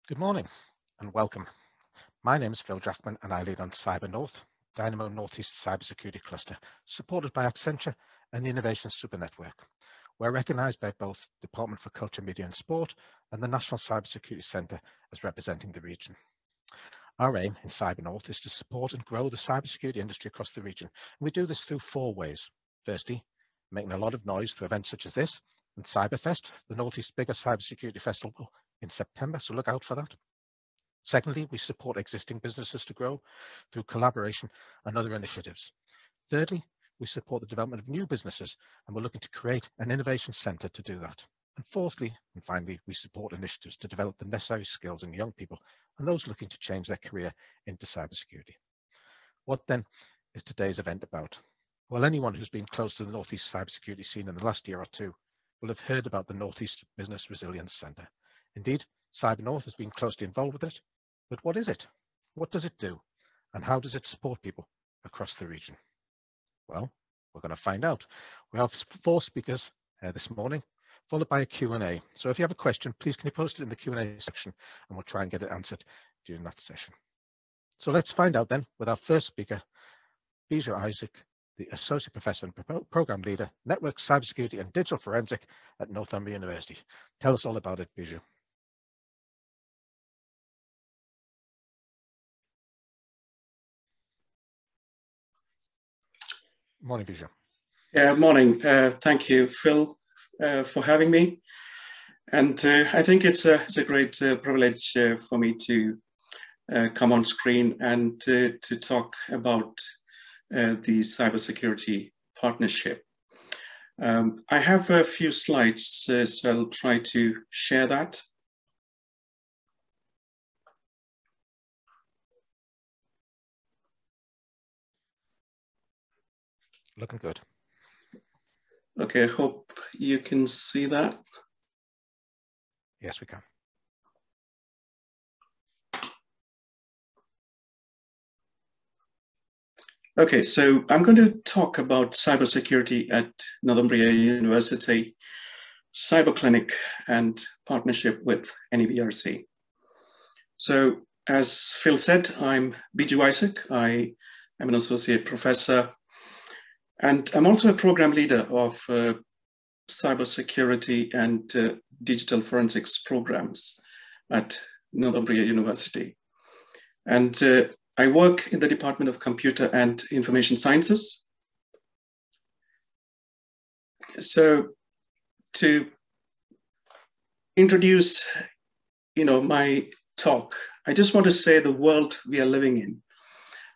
Good morning and welcome. My name is Phil Jackman and I lead on Cyber North, Dynamo Northeast Cybersecurity Cluster, supported by Accenture and the Innovation SuperNetwork. We're recognised by both Department for Culture, Media and Sport and the National Cybersecurity Centre as representing the region. Our aim in Cyber North is to support and grow the cybersecurity industry across the region. And we do this through 4 ways. Firstly, making a lot of noise through events such as this and Cyberfest, the Northeast's biggest cybersecurity festival in September, so look out for that. Secondly, we support existing businesses to grow through collaboration and other initiatives. Thirdly, we support the development of new businesses, and we're looking to create an innovation centre to do that. And fourthly, and finally, we support initiatives to develop the necessary skills in young people and those looking to change their career into cybersecurity. What then is today's event about? Well, anyone who's been close to the Northeast cybersecurity scene in the last year or two will have heard about the Northeast Business Resilience Centre. Indeed, Cyber North has been closely involved with it, but what is it? What does it do? And how does it support people across the region? Well, we're going to find out. We have 4 speakers this morning, followed by a Q&A. So if you have a question, please can you post it in the Q&A section and we'll try and get it answered during that session. So let's find out then with our first speaker, Bijou Isaac, the Associate Professor and Program Leader, Network Cybersecurity and Digital Forensic at Northumbria University. Tell us all about it, Bijou. Morning, Bijou. Morning. Thank you, Phil, for having me. And I think it's a great privilege for me to come on screen and to talk about the cybersecurity partnership. I have a few slides, so I'll try to share that. Looking good. Okay, I hope you can see that. Yes, we can. Okay, so I'm going to talk about cybersecurity at Northumbria University, Cyber Clinic, and partnership with Nebrc. So as Phil said, I'm Bijou Isaac. I am an associate professor, and I'm also a program leader of cybersecurity and digital forensics programs at Northumbria University. And I work in the Department of Computer and Information Sciences. So to introduce, my talk, I just want to say the world we are living in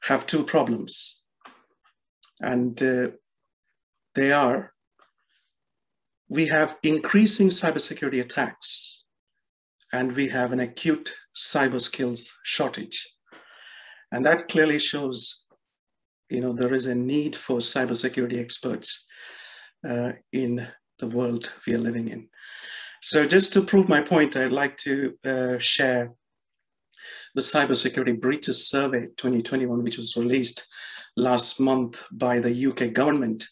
have 2 problems. And they are, we have increasing cybersecurity attacks, and we have an acute cyber skills shortage. And that clearly shows, there is a need for cybersecurity experts in the world we are living in. So just to prove my point, I'd like to share the Cybersecurity Breaches Survey 2021, which was released last month by the UK government,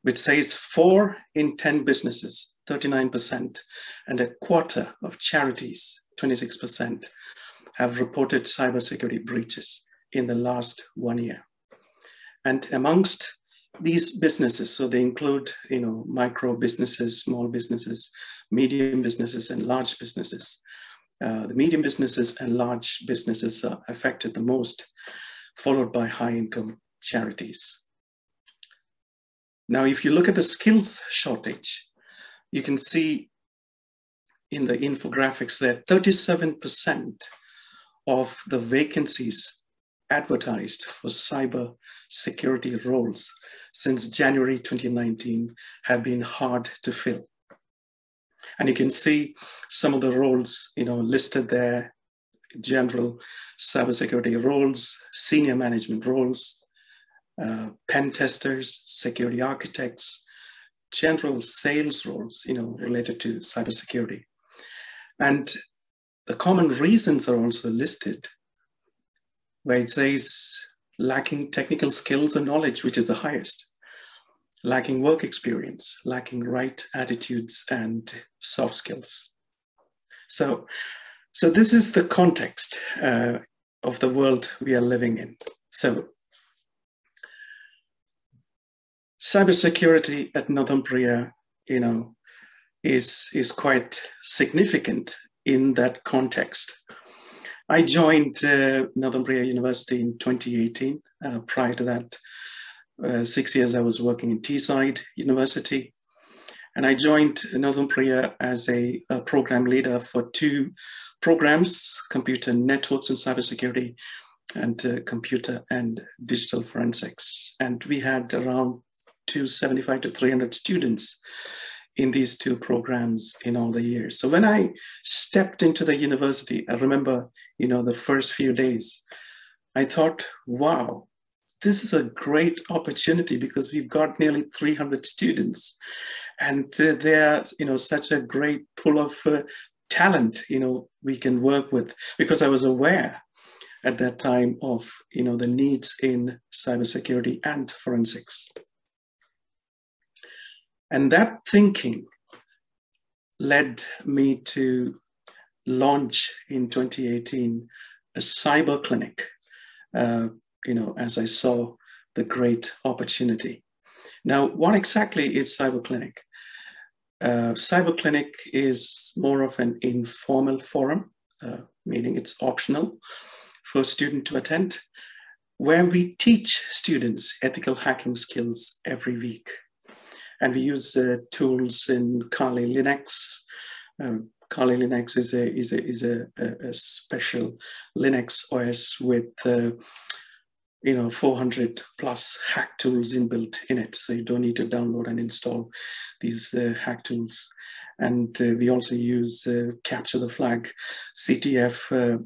which says 4 in 10 businesses, 39%, and a quarter of charities, 26%, have reported cybersecurity breaches in the last 1 year. And amongst these businesses, so they include, micro businesses, small businesses, medium businesses, and large businesses. The medium businesses and large businesses are affected the most, followed by high-income charities. Now, if you look at the skills shortage, you can see in the infographics that 37% of the vacancies advertised for cyber security roles since January 2019 have been hard to fill. And you can see some of the roles, listed there: general cybersecurity roles, senior management roles, pen testers, security architects, general sales roles, related to cybersecurity. And the common reasons are also listed, where it says lacking technical skills and knowledge, which is the highest, lacking work experience, lacking right attitudes and soft skills. So So this is the context of the world we are living in. So cybersecurity at Northumbria, is quite significant in that context. I joined Northumbria University in 2018. Prior to that, 6 years I was working in Teesside University. And I joined Northumbria as a program leader for 2 programs, computer networks and cybersecurity, and computer and digital forensics. And we had around 275 to 300 students in these 2 programs in all the years. So when I stepped into the university, I remember, the first few days, I thought, wow, this is a great opportunity because we've got nearly 300 students, and they're, such a great pool of talent, we can work with, because I was aware at that time of, the needs in cybersecurity and forensics. And that thinking led me to launch in 2018 a cyber clinic, as I saw the great opportunity. Now, what exactly is cyber clinic? Cyber clinic is more of an informal forum, meaning it's optional for a student to attend, where we teach students ethical hacking skills every week. And we use tools in Kali Linux. Kali Linux is a special Linux OS with 400 plus hack tools inbuilt in it. So you don't need to download and install these hack tools. And we also use capture the flag, CTF,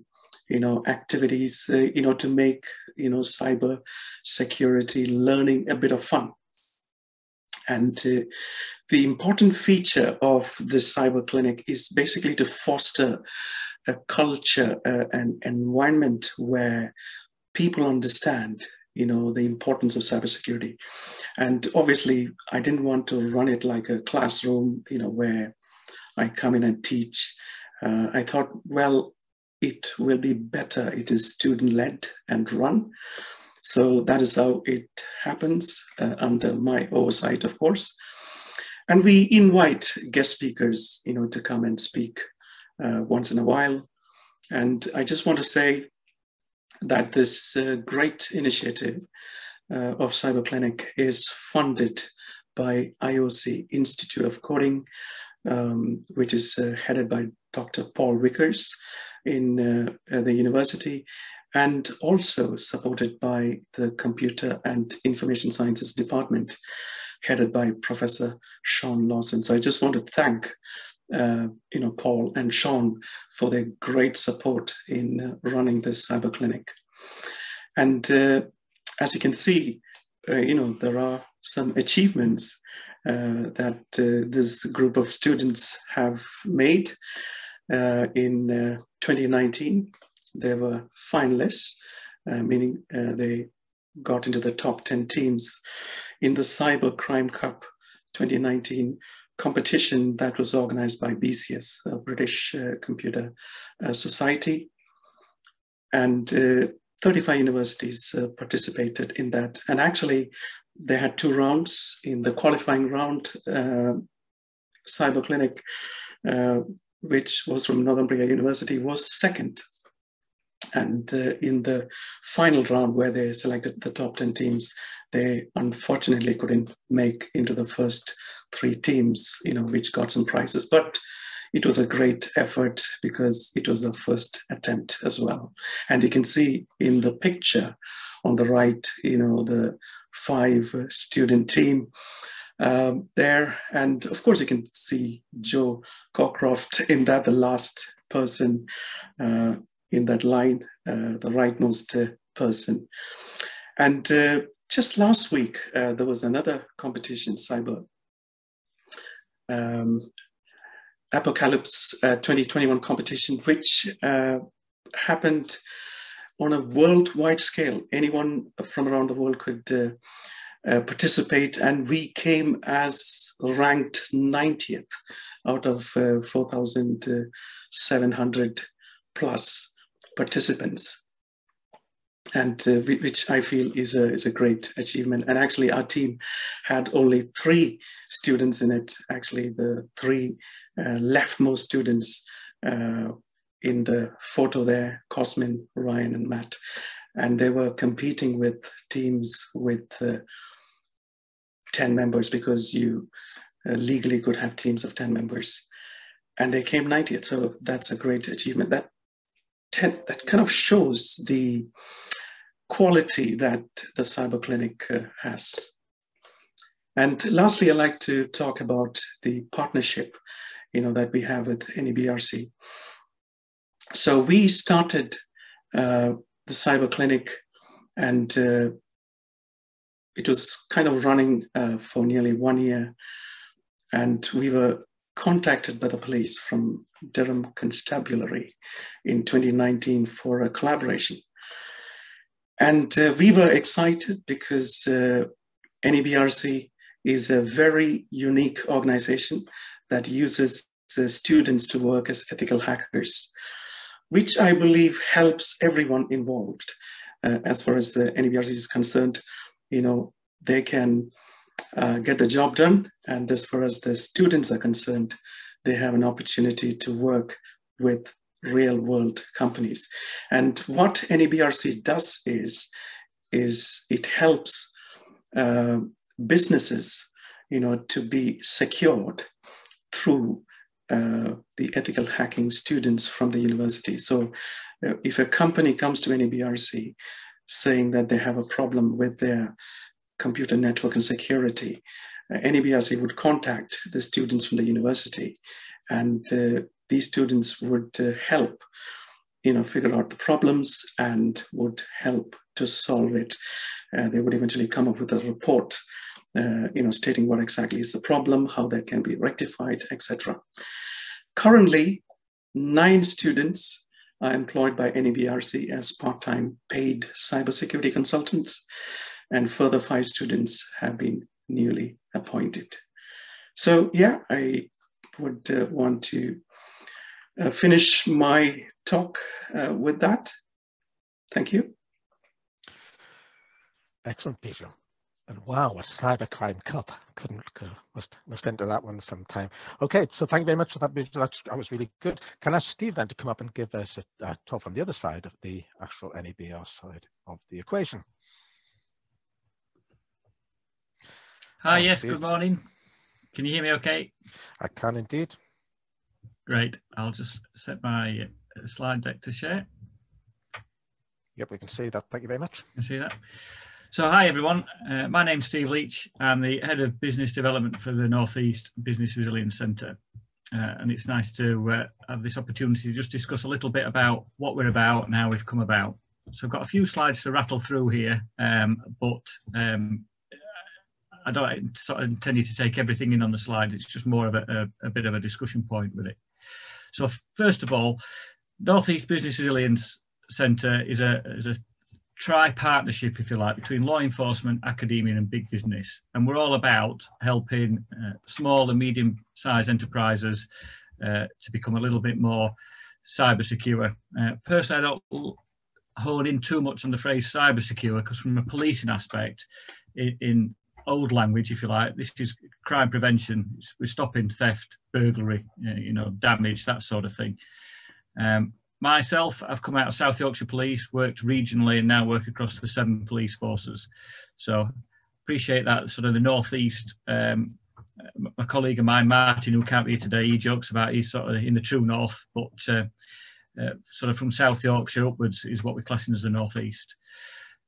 activities, to make cyber security learning a bit of fun. And the important feature of this cyber clinic is basically to foster a culture, an environment where people understand, the importance of cybersecurity. And obviously, I didn't want to run it like a classroom, where I come in and teach. I thought, well, it will be better. It is student-led and run. So that is how it happens, under my oversight, of course. And we invite guest speakers, to come and speak once in a while. And I just want to say that this great initiative of Cyber Clinic is funded by IOC, Institute of Coding, which is headed by Dr. Paul Vickers in the university, and also supported by the Computer and Information Sciences Department, headed by Professor Sean Lawson. So I just want to thank Paul and Sean for their great support in running this cyber clinic. And as you can see, there are some achievements that this group of students have made. In 2019, they were finalists, meaning they got into the top 10 teams in the Cyber Crime Cup 2019 competition that was organized by BCS, British Computer Society. And 35 universities participated in that. And actually, they had 2 rounds. In the qualifying round, Cyber Clinic, which was from Northumbria University, was second. And in the final round, where they selected the top 10 teams, they unfortunately couldn't make into the first 3 teams, which got some prizes. But it was a great effort because it was a first attempt as well. And you can see in the picture on the right, the 5 student team there. And of course, you can see Joe Cockcroft in that, the last person in that line, the rightmost person. And just last week, there was another competition, Cyber Apocalypse 2021 competition, which happened on a worldwide scale. Anyone from around the world could participate, and we came as ranked 90th out of 4,700 plus participants, and which I feel is a great achievement. And actually our team had only 3 students in it, actually the 3 leftmost students in the photo there, Cosmin, Ryan and Matt, and they were competing with teams with 10 members, because you legally could have teams of 10 members, and they came 90th. So that's a great achievement. That kind of shows the quality that the cyber clinic has. And lastly, I'd like to talk about the partnership, that we have with Nebrc. So we started the cyber clinic, and it was kind of running for nearly 1 year, and we were contacted by the police from Durham Constabulary in 2019 for a collaboration. And we were excited because Nebrc is a very unique organization that uses students to work as ethical hackers, which I believe helps everyone involved. As far as Nebrc is concerned, they can get the job done. And as far as the students are concerned, they have an opportunity to work with real world companies. And what Nebrc does is it helps businesses, to be secured through the ethical hacking students from the university. So if a company comes to Nebrc saying that they have a problem with their computer network and security, Nebrc would contact the students from the university, and these students would help, figure out the problems and would help to solve it. They would eventually come up with a report, stating what exactly is the problem, how that can be rectified, etc. Currently, 9 students are employed by Nebrc as part-time paid cybersecurity consultants, and further 5 students have been newly appointed. So yeah, I would want to finish my talk with that. Thank you. Excellent, Peter. And wow, a cybercrime cup. Must enter that one sometime. Okay, so thank you very much for that, Peter. That was really good. Can I ask Steve then to come up and give us a talk from the other side of the actual NEBR side of the equation? Hi, yes, Steve. Good morning. Can you hear me okay? I can indeed. Great. I'll just set my slide deck to share. Yep, we can see that. Thank you very much. You can see that. So hi, everyone. My name's Steve Leach. I'm the Head of Business Development for the North East Business Resilience Centre. And it's nice to have this opportunity to just discuss a little bit about what we're about and how we've come about. So I've got a few slides to rattle through here, but I don't sort of intend you to take everything in on the slides. It's just more of a bit of a discussion point with it. So first of all, North East Business Resilience Centre is a tri-partnership, if you like, between law enforcement, academia and big business. And we're all about helping small and medium-sized enterprises to become a little bit more cyber secure. Personally, I don't hone in too much on the phrase cyber secure, because from a policing aspect, in old language, if you like, this is crime prevention. We're stopping theft, burglary, damage, that sort of thing. Myself, I've come out of South Yorkshire Police, worked regionally, and now work across the 7 police forces. So appreciate that sort of the North East. My colleague of mine, Martin, who can't be here today, he jokes about he's sort of in the true north, but sort of from South Yorkshire upwards is what we're classing as the North East.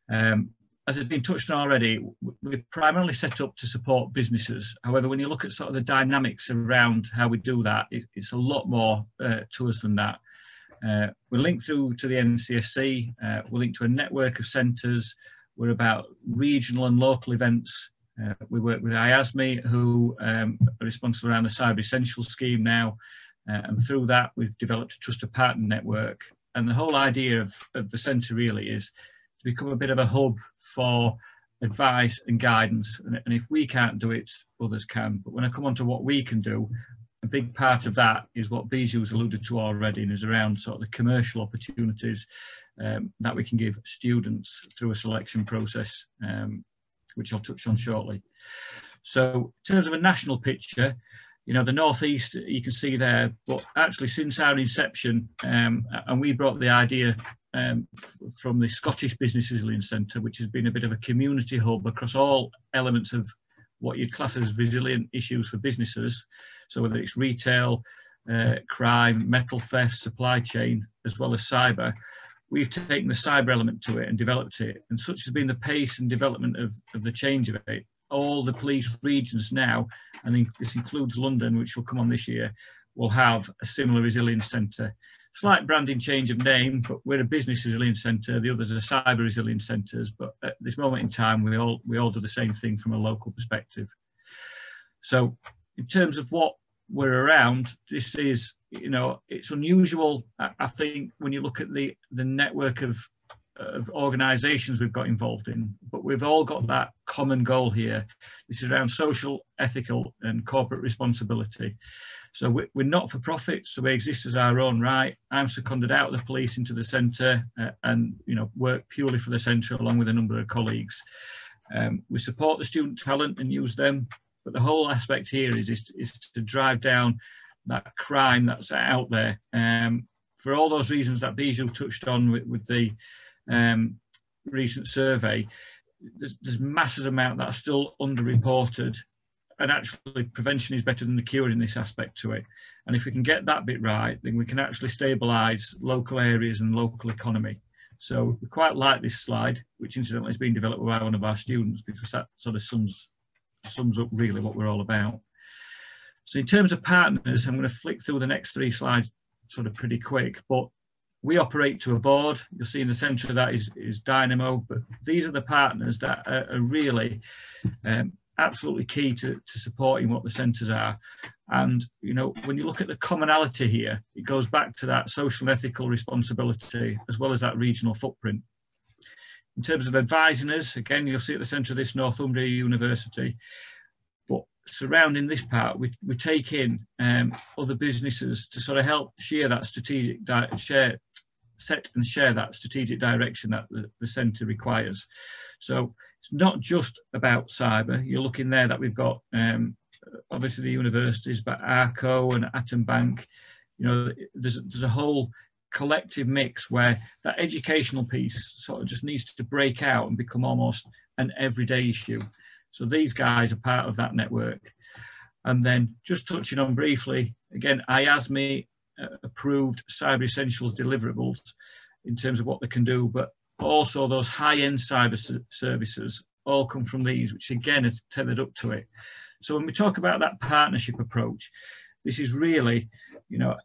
As has been touched on already, we're primarily set up to support businesses. However, when you look at sort of the dynamics around how we do that, it's a lot more to us than that. We're linked through to the NCSC, we're linked to a network of centres, we're about regional and local events. We work with IASME, who are responsible around the Cyber Essentials scheme now, and through that we've developed a trusted partner network. And the whole idea of the centre really is to become a bit of a hub for advice and guidance. And if we can't do it, others can. But when I come on to what we can do, a big part of that is what Bijou's alluded to already, and is around sort of the commercial opportunities that we can give students through a selection process, which I'll touch on shortly. So in terms of a national picture, you know, the Northeast, you can see there, but actually since our inception, and we brought the idea from the Scottish Business Resilience Centre, which has been a bit of a community hub across all elements of what you'd class as resilient issues for businesses. So whether it's retail, crime, metal theft, supply chain, as well as cyber, we've taken the cyber element to it and developed it. And such has been the pace and development of the change of it. All the police regions now, and this includes London, which will come on this year, will have a similar resilience centre. Slight branding change of name, but we're a business resilience centre, the others are cyber resilience centres, but at this moment in time, we all do the same thing from a local perspective. So in terms of what we're around, this is, you know, it's unusual, I think, when you look at the network of organisations we've got involved in, but we've all got that common goal here. This is around social, ethical and corporate responsibility. So we're not for profit, so we exist as our own right. I'm seconded out of the police into the centre and, you know, work purely for the centre along with a number of colleagues. We support the student talent and use them, but the whole aspect here is to drive down that crime that's out there. For all those reasons that Bijou touched on with the recent survey, there's masses amount that are still underreported, and actually prevention is better than the cure in this aspect to it. And if we can get that bit right, then we can actually stabilise local areas and local economy. So we quite like this slide, which incidentally has been developed by one of our students, because that sort of sums up really what we're all about. So in terms of partners, I'm going to flick through the next 3 slides sort of pretty quick, but we operate to a board. You'll see in the centre of that is Dynamo, but these are the partners that are really absolutely key to supporting what the centres are. And, you know, when you look at the commonality here, it goes back to that social and ethical responsibility, as well as that regional footprint. In terms of advising us, again, you'll see at the centre of this Northumbria University, but surrounding this part, we take in other businesses to sort of help share that strategic, set and share that strategic direction that the centre requires. So it's not just about cyber. You're looking there that we've got obviously the universities, but ARCO and Atom Bank. You know, there's a whole collective mix where that educational piece sort of just needs to break out and become almost an everyday issue. So these guys are part of that network. And then just touching on briefly, again, IASME approved Cyber Essentials deliverables in terms of what they can do, but also those high-end cyber services all come from these, which again are tethered up to it. So when we talk about that partnership approach, this is really, you know,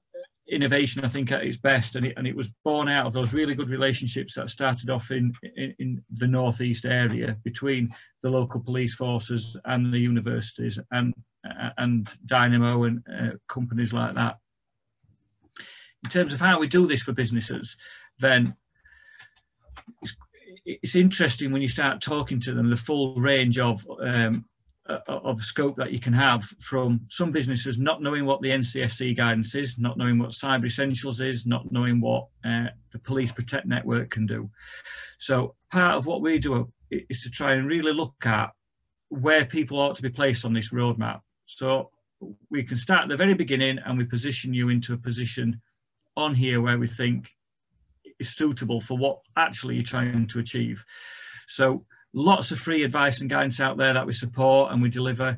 innovation, I think, at its best, and it was born out of those really good relationships that started off in the Northeast area between the local police forces and the universities and Dynamo and companies like that. In terms of how we do this for businesses, then it's interesting when you start talking to them, the full range of scope that you can have, from some businesses not knowing what the NCSC guidance is, not knowing what Cyber Essentials is, not knowing what the Police Protect Network can do. So part of what we do is to try and really look at where people ought to be placed on this roadmap. So we can start at the very beginning and we position you into a position on here where we think is suitable for what actually you're trying to achieve. So lots of free advice and guidance out there that we support and we deliver.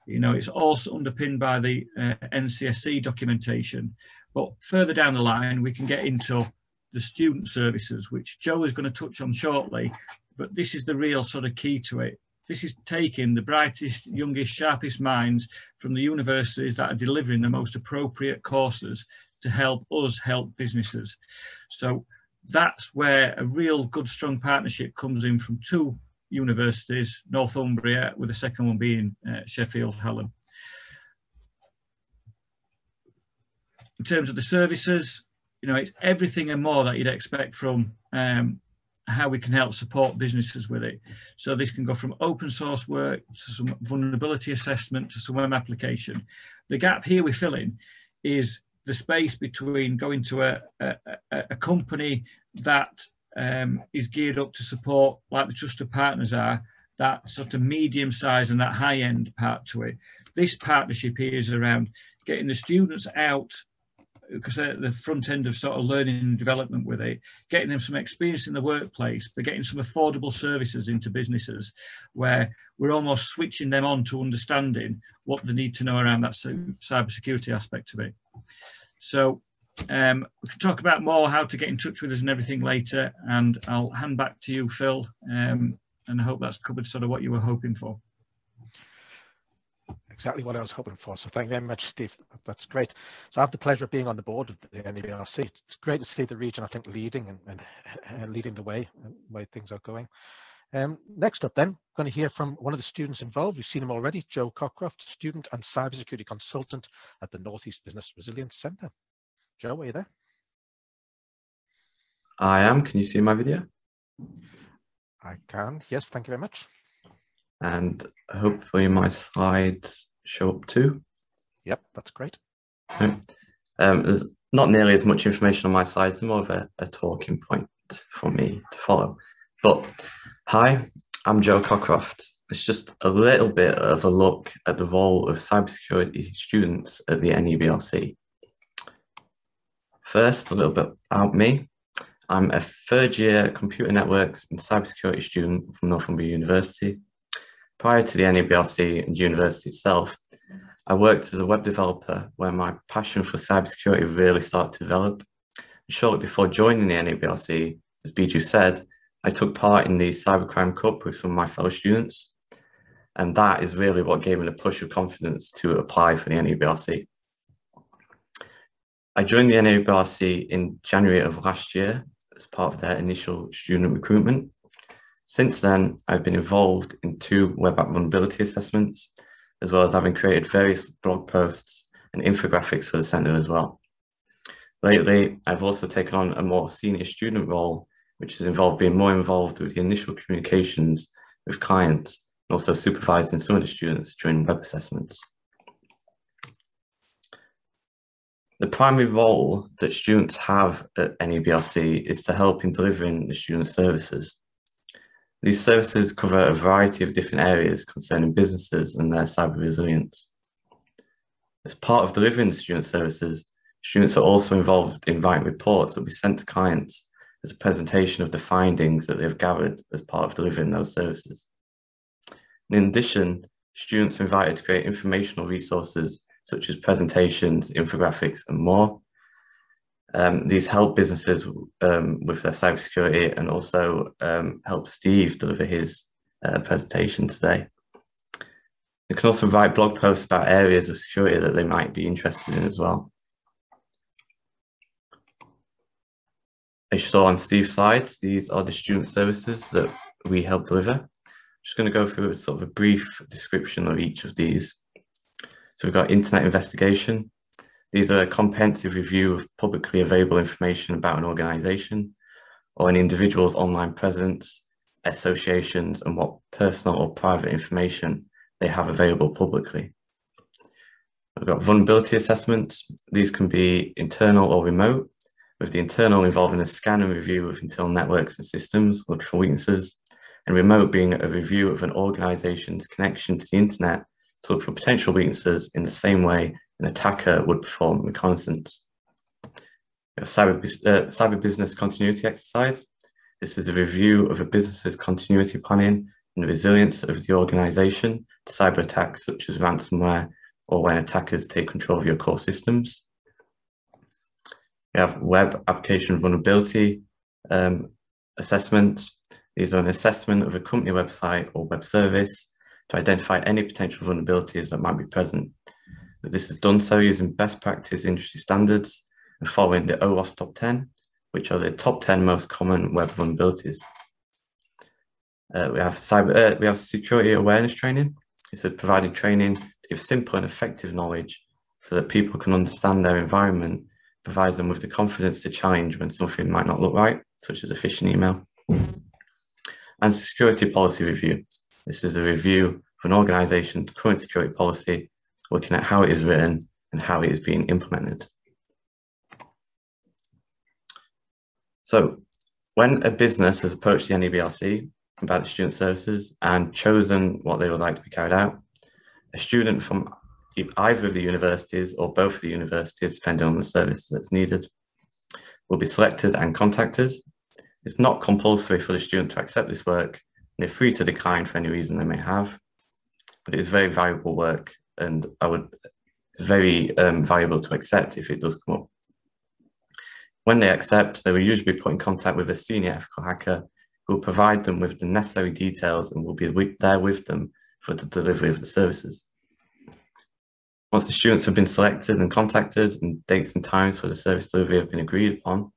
You know, it's also underpinned by the NCSC documentation. But further down the line, we can get into the student services, which Joe is going to touch on shortly. But this is the real sort of key to it. This is taking the brightest, youngest, sharpest minds from the universities that are delivering the most appropriate courses to help us help businesses. So that's where a real good, strong partnership comes in from 2 universities, Northumbria, with the second one being Sheffield Hallam. In terms of the services, you know, it's everything and more that you'd expect from how we can help support businesses with it. So this can go from open source work to some vulnerability assessment to some web application. The gap here we're filling is the space between going to a company that is geared up to support, like the trusted partners are, that sort of medium size and that high end part to it. This partnership here is around getting the students out, because they're the front end of sort of learning and development with it, getting them some experience in the workplace, but getting some affordable services into businesses where we're almost switching them on to understanding what they need to know around that cybersecurity aspect of it. So we can talk about more how to get in touch with us and everything later, and I'll hand back to you, Phil, and I hope that's covered sort of what you were hoping for. Exactly what I was hoping for. So thank you very much, Steve. That's great. So I have the pleasure of being on the board of the NEBRC. It's great to see the region, I think, leading and leading the way things are going. Next up then, I'm going to hear from one of the students involved. We've seen him already, Joe Cockcroft, student and cybersecurity consultant at the Northeast Business Resilience Centre. Joe, are you there? I am. Can you see my video? I can. Yes, thank you very much. And hopefully my slides show up too. Yep, that's great. Okay. There's not nearly as much information on my slides, more of a talking point for me to follow. But hi, I'm Joe Cockcroft. It's just a little bit of a look at the role of cybersecurity students at the NEBRC. First, a little bit about me. I'm a third-year computer networks and cybersecurity student from Northumbria University. Prior to the NEBRC and university itself, I worked as a web developer where my passion for cybersecurity really started to develop. Shortly before joining the NEBRC, as Biju said, I took part in the Cybercrime Cup with some of my fellow students. And that is really what gave me the push of confidence to apply for the NEBRC. I joined the NEBRC in January of last year as part of their initial student recruitment. Since then, I've been involved in 2 web app vulnerability assessments, as well as having created various blog posts and infographics for the centre as well. Lately, I've also taken on a more senior student role, which has involved being more involved with the initial communications with clients, and also supervising some of the students during web assessments. The primary role that students have at NEBRC is to help in delivering the student services. These services cover a variety of different areas concerning businesses and their cyber resilience. As part of delivering the student services, students are also involved in writing reports that will be sent to clients as a presentation of the findings that they have gathered as part of delivering those services. And in addition, students are invited to create informational resources such as presentations, infographics, and more. These help businesses with their cybersecurity and also help Steve deliver his presentation today. They can also write blog posts about areas of security that they might be interested in as well. As you saw on Steve's slides, these are the student services that we help deliver. I'm just going to go through a sort of a brief description of each of these. So we've got internet investigation. These are a comprehensive review of publicly available information about an organisation or an individual's online presence, associations, and what personal or private information they have available publicly. We've got vulnerability assessments. These can be internal or remote, with the internal involving a scan and review of internal networks and systems, looking for weaknesses, and remote being a review of an organisation's connection to the internet to look for potential weaknesses in the same way an attacker would perform reconnaissance. We have cyber business continuity exercise. This is a review of a business's continuity planning and the resilience of the organisation to cyber attacks such as ransomware or when attackers take control of your core systems. We have web application vulnerability assessments. These are an assessment of a company website or web service to identify any potential vulnerabilities that might be present. This is done so using best practice industry standards and following the OWASP top 10, which are the top 10 most common web vulnerabilities. We have security awareness training. This is providing training to give simple and effective knowledge so that people can understand their environment, provides them with the confidence to challenge when something might not look right, such as a phishing email. And security policy review. This is a review of an organisation's current security policy, looking at how it is written and how it is being implemented. So when a business has approached the Nebrc about the student services and chosen what they would like to be carried out, a student from either of the universities or both of the universities, depending on the service that's needed, will be selected and contacted. It's not compulsory for the student to accept this work, and they're free to decline for any reason they may have, but it is very valuable work, and it's very valuable to accept if it does come up. When they accept, they will usually be put in contact with a senior ethical hacker who will provide them with the necessary details and will be there with them for the delivery of the services. Once the students have been selected and contacted and dates and times for the service delivery have been agreed upon,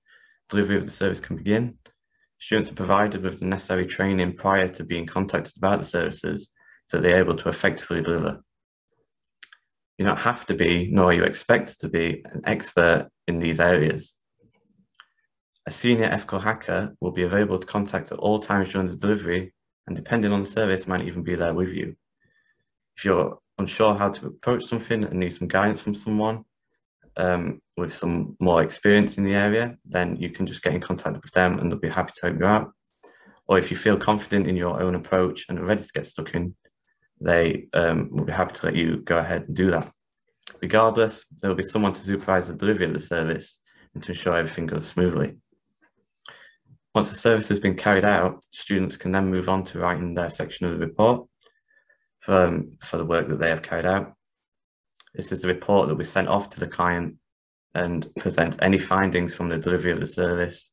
delivery of the service can begin. Students are provided with the necessary training prior to being contacted about the services so they're able to effectively deliver. You don't have to be, nor are you expected to be, an expert in these areas. A senior ethical hacker will be available to contact at all times during the delivery, and depending on the service, might even be there with you. If you're unsure how to approach something and need some guidance from someone with some more experience in the area, then you can just get in contact with them and they'll be happy to help you out. Or if you feel confident in your own approach and are ready to get stuck in, they will be happy to let you go ahead and do that. Regardless, there will be someone to supervise the delivery of the service and to ensure everything goes smoothly. Once the service has been carried out, students can then move on to writing their section of the report for the work that they have carried out. This is the report that will be sent off to the client and presents any findings from the delivery of the service.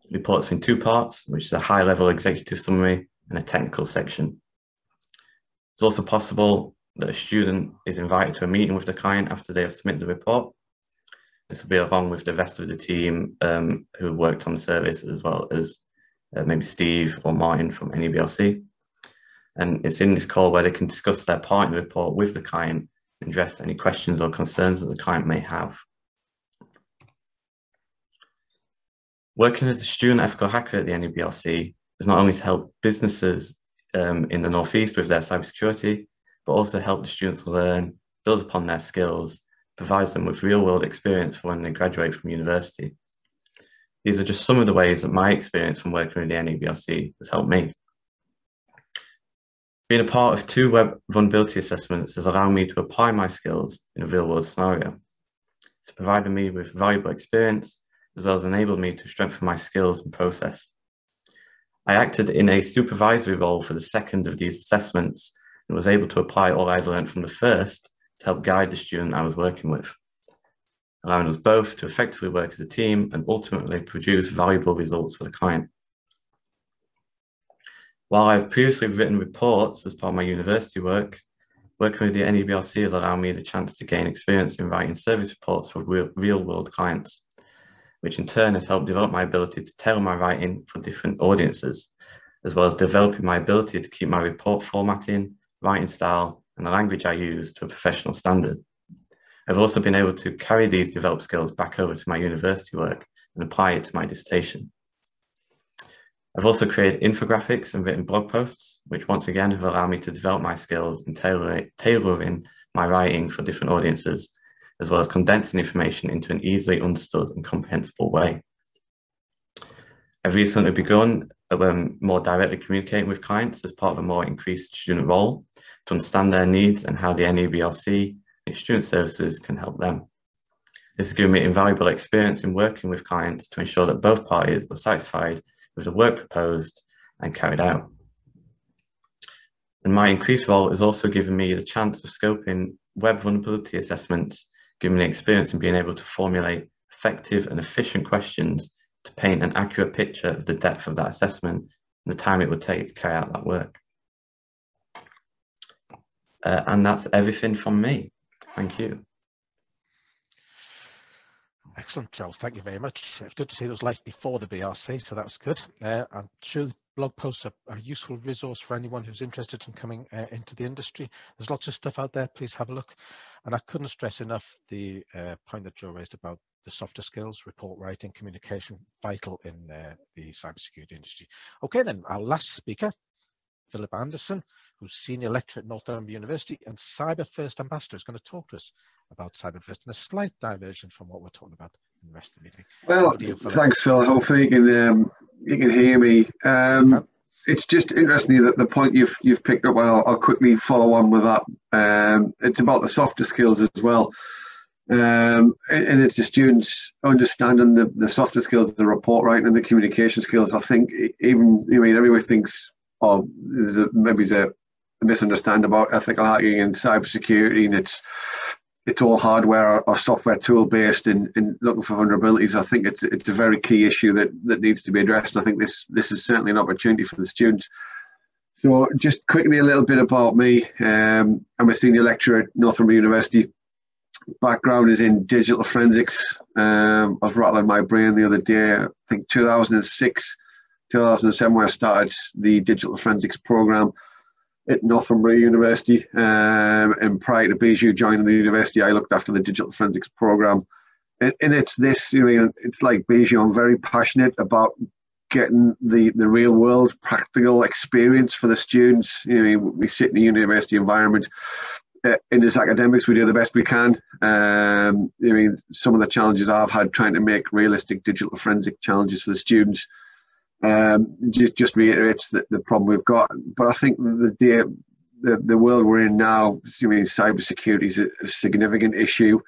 The report's in two parts, which is a high-level executive summary and a technical section. It's also possible that a student is invited to a meeting with the client after they have submitted the report. This will be along with the rest of the team who worked on the service, as well as maybe Steve or Martin from Nebrc. And it's in this call where they can discuss their part in the report with the client and address any questions or concerns that the client may have. Working as a student ethical hacker at the Nebrc is not only to help businesses in the Northeast with their cybersecurity, but also help the students learn, build upon their skills, provides them with real-world experience for when they graduate from university. These are just some of the ways that my experience from working with the Nebrc has helped me. Being a part of 2 web vulnerability assessments has allowed me to apply my skills in a real-world scenario. It's provided me with valuable experience, as well as enabled me to strengthen my skills and process. I acted in a supervisory role for the second of these assessments and was able to apply all I'd learned from the first to help guide the student I was working with, allowing us both to effectively work as a team and ultimately produce valuable results for the client. While I've previously written reports as part of my university work, working with the Nebrc has allowed me the chance to gain experience in writing service reports for real-world clients, which in turn has helped develop my ability to tailor my writing for different audiences, as well as developing my ability to keep my report formatting, writing style, and the language I use to a professional standard. I've also been able to carry these developed skills back over to my university work and apply it to my dissertation. I've also created infographics and written blog posts, which once again have allowed me to develop my skills in tailoring my writing for different audiences, as well as condensing information into an easily understood and comprehensible way. I've recently begun more directly communicating with clients as part of a more increased student role to understand their needs and how the Nebrc and its student services can help them. This has given me invaluable experience in working with clients to ensure that both parties are satisfied with the work proposed and carried out. And my increased role has also given me the chance of scoping web vulnerability assessments, giving me experience in being able to formulate effective and efficient questions to paint an accurate picture of the depth of that assessment and the time it would take to carry out that work. And that's everything from me. Thank you. Excellent, Joel. Thank you very much. It's good to see those lights before the BRC, so that was good. I'm sure the blog posts are a useful resource for anyone who's interested in coming into the industry. There's lots of stuff out there. Please have a look. And I couldn't stress enough the point that Joe raised about the softer skills, report writing, communication, vital in the cybersecurity industry. Okay, then our last speaker, Philip Anderson, who's Senior Lecturer at Northumbria University and Cyber First Ambassador, is going to talk to us about Cyber First in a slight diversion from what we're talking about in the rest of the meeting. Well, thanks, Phil. Hopefully you can hear me. It's just interesting that the point you've picked up, and I'll quickly follow on with that. It's about the softer skills as well. And it's the students understanding the softer skills, the report writing and the communication skills. I think everyone thinks, oh, maybe there's a misunderstanding about ethical hacking and cybersecurity, and it's all hardware or software tool based and looking for vulnerabilities. I think it's a very key issue that needs to be addressed. I think this is certainly an opportunity for the students. So just quickly a little bit about me. I'm a senior lecturer at Northumbria University. Background is in digital forensics. I was rattling my brain the other day. I think 2006, 2007, where I started the digital forensics program at Northumbria University. And prior to Bijou joining the university, I looked after the digital forensics program. And it's this, it's like Bijou, I'm very passionate about getting the real world practical experience for the students. We sit in a university environment. And as academics, we do the best we can. Some of the challenges I've had trying to make realistic digital forensic challenges for the students just reiterates the problem we've got. But I think the world we're in now, cybersecurity is a significant issue.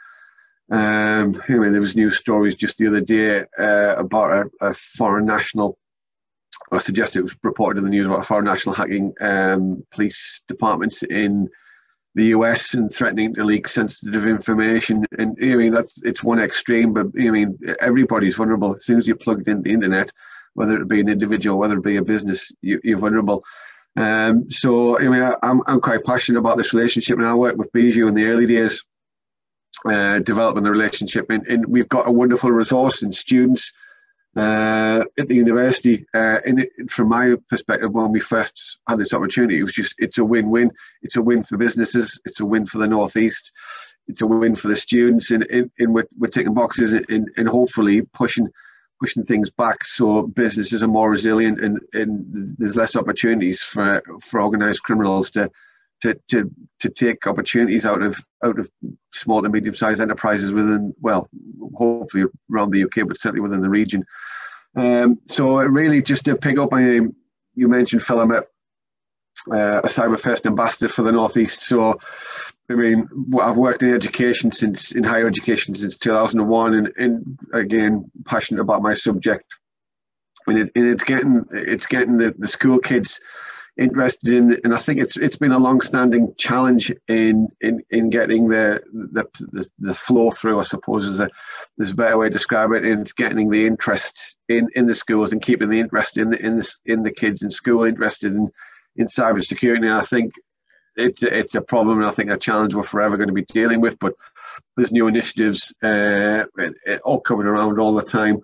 There was news stories just the other day about a foreign national, I suggest it was reported in the news about a foreign national hacking police departments in the US and threatening to leak sensitive information. And it's one extreme, but everybody's vulnerable. As soon as you're plugged into the internet, whether it be an individual, whether it be a business, you're vulnerable. So I'm quite passionate about this relationship, and I worked with Bijou in the early days, developing the relationship. And we've got a wonderful resource in students at the university. And from my perspective, when we first had this opportunity, it's a win-win. It's a win for businesses. It's a win for the Northeast. It's a win for the students. And we're ticking boxes and hopefully pushing things back so businesses are more resilient and there's less opportunities for organized criminals to take opportunities out of small to medium-sized enterprises within, well, hopefully around the UK, but certainly within the region. So really just to pick up on, you mentioned, Phil, I'm a Cyber First Ambassador for the Northeast. So I've worked in higher education since 2001, and again, passionate about my subject. And it's getting the school kids interested in, and I think it's been a long-standing challenge in getting the flow through, I suppose, there's a better way to describe it, and it's getting the interest in the schools and keeping the interest in the kids in school interested in cybersecurity. And I think it's a problem, and I think a challenge we're forever going to be dealing with. But there's new initiatives all coming around all the time.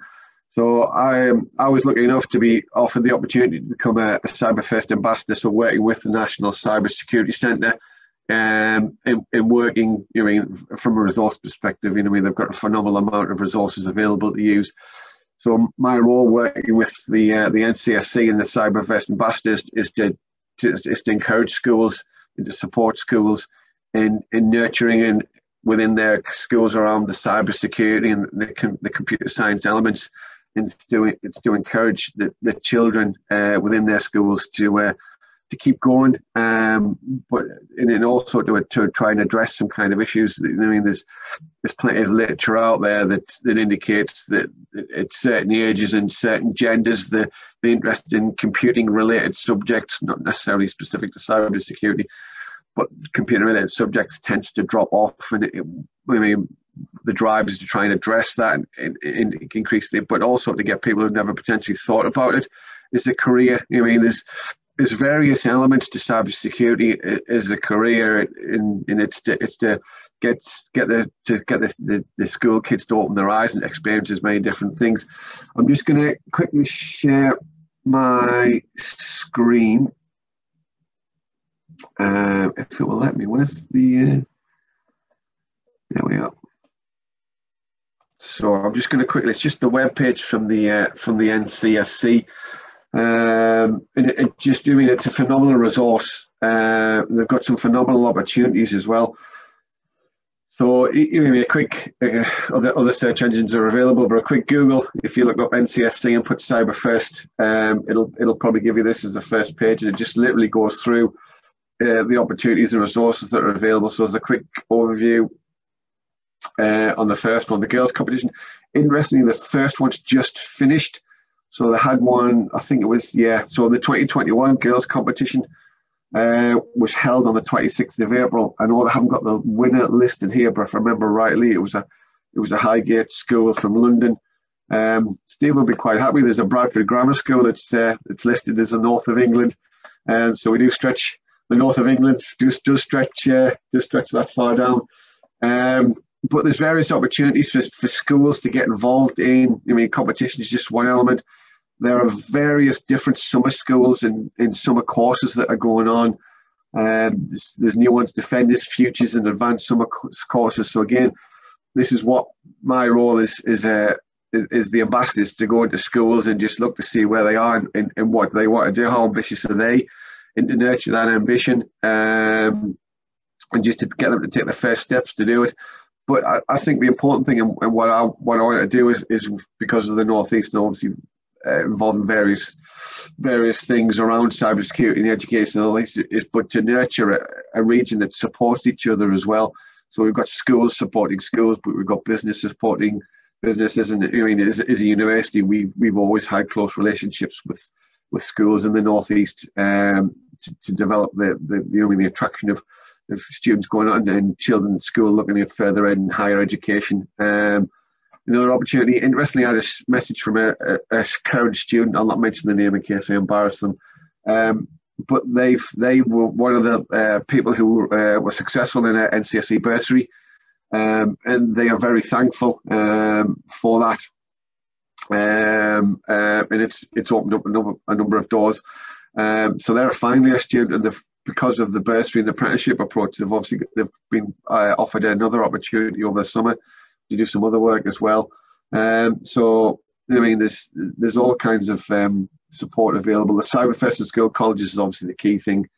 So I was lucky enough to be offered the opportunity to become a Cyber First Ambassador, so working with the National Cybersecurity Centre and working, from a resource perspective, they've got a phenomenal amount of resources available to use. So my role working with the NCSC and the Cyber First Ambassadors is to encourage schools and to support schools in nurturing and within their schools around the cybersecurity and the computer science elements. And it's to encourage the children within their schools to keep going, but and also to try and address some kind of issues. There's plenty of literature out there that indicates that at certain ages and certain genders, the interest in computing-related subjects, not necessarily specific to cybersecurity, but computer-related subjects tends to drop off, and the drive is to try and address that and increase it, but also to get people who've never potentially thought about it as a career. There's various elements to cybersecurity as a career, and it's to get the school kids to open their eyes and experience as many different things. I'm just going to quickly share my screen, if it will let me. Where's the? There we are. So I'm just going to quickly, it's just the web page from the NCSC. And it's a phenomenal resource. They've got some phenomenal opportunities as well. So a quick, other search engines are available, but a quick Google, if you look up NCSC and put cyber first, it'll probably give you this as the first page, and it just literally goes through the opportunities and resources that are available. So as a quick overview on the first one, the girls competition. Interestingly, the first one's just finished. So they had one, I think it was, so the 2021 girls competition was held on the 26th of April. I know they haven't got the winner listed here, but if I remember rightly, it was a Highgate school from London. Steve will be quite happy. There's a Bradford Grammar School. It's listed as the north of England. So we do stretch the north of England. Does stretch that far down. But there's various opportunities for schools to get involved in. Competition is just one element. There are various different summer schools and summer courses that are going on. There's new ones, Defenders, Futures, and Advanced Summer courses. So again, this is what my role is the ambassadors, to go into schools and just look to see where they are and what they want to do, how ambitious are they, and to nurture that ambition, and just to get them to take the first steps to do it. But I think the important thing, and what I want to do is because of the Northeast, and obviously involving various things around cybersecurity and education, but to nurture a region that supports each other as well. So we've got schools supporting schools, but we've got businesses supporting businesses. And as a university, we've always had close relationships with schools in the Northeast to develop the attraction of students going on and children at school looking at further ed and higher education. Another opportunity. Interestingly, I had a message from a current student. I'll not mention the name in case I embarrass them. But they were one of the people who were successful in an NCSE bursary, and they are very thankful for that. And it's opened up a number of doors. So they're finally a student, and because of the bursary and the apprenticeship approach, they've been offered another opportunity over the summer to do some other work as well. So there's all kinds of support available. The Cyberfest and school colleges is obviously the key thing,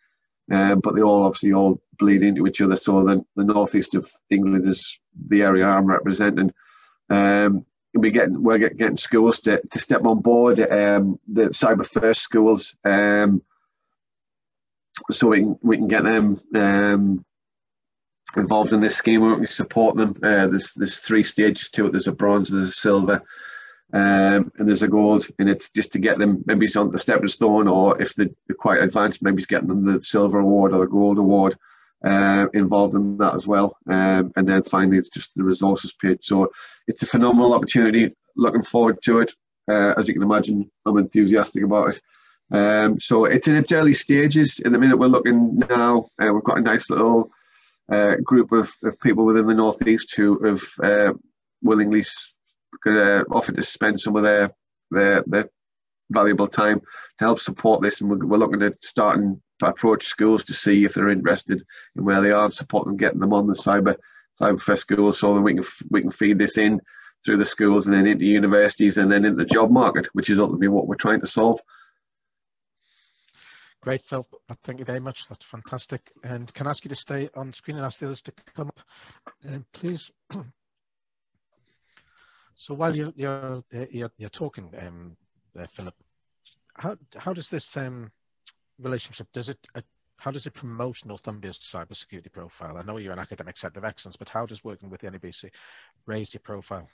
but they all bleed into each other. So the northeast of England is the area I'm representing. We're getting schools to step on board, the Cyberfest schools, so we can get them involved in this scheme. We can support them. There's 3 stages to it. There's a bronze, there's a silver, and there's a gold. And it's just to get them maybe on the stepping stone, or if they're quite advanced, maybe it's getting them the silver award or the gold award involved in that as well. And then finally, it's just the resources page. So it's a phenomenal opportunity. Looking forward to it. As you can imagine, I'm enthusiastic about it. So it's in its early stages. In the minute we're looking now, we've got a nice little group of people within the Northeast who have willingly offered to spend some of their valuable time to help support this, and we're looking at starting to approach schools to see if they're interested in where they are and support them, getting them on the Cyberfest schools, so that we can feed this in through the schools and then into universities and then into the job market, which is ultimately what we're trying to solve. Great, Phil. Thank you very much. That's fantastic. And can I ask you to stay on screen and ask the others to come up, please? So while you're talking, Philip, how does this relationship, how does it promote Northumbria's cybersecurity profile? I know you're an academic centre of excellence, but how does working with the NEBC raise your profile?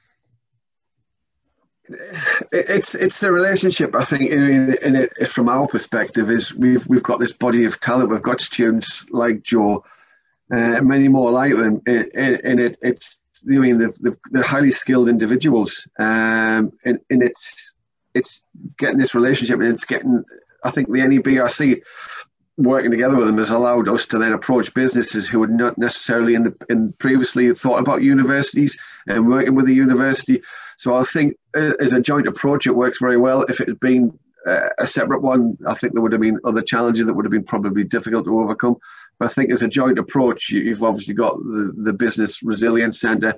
It's the relationship, I think, in it from our perspective, is we've got this body of talent. We've got students like Joe, many more like them, and it's they're highly skilled individuals, and it's getting this relationship, and it's getting, I think the NEBRC working together with them has allowed us to then approach businesses who had not necessarily in previously thought about universities and working with the university. So I think as a joint approach, it works very well. If it had been a separate one, I think there would have been other challenges that would have been probably difficult to overcome. But I think as a joint approach, you've obviously got the Business Resilience Centre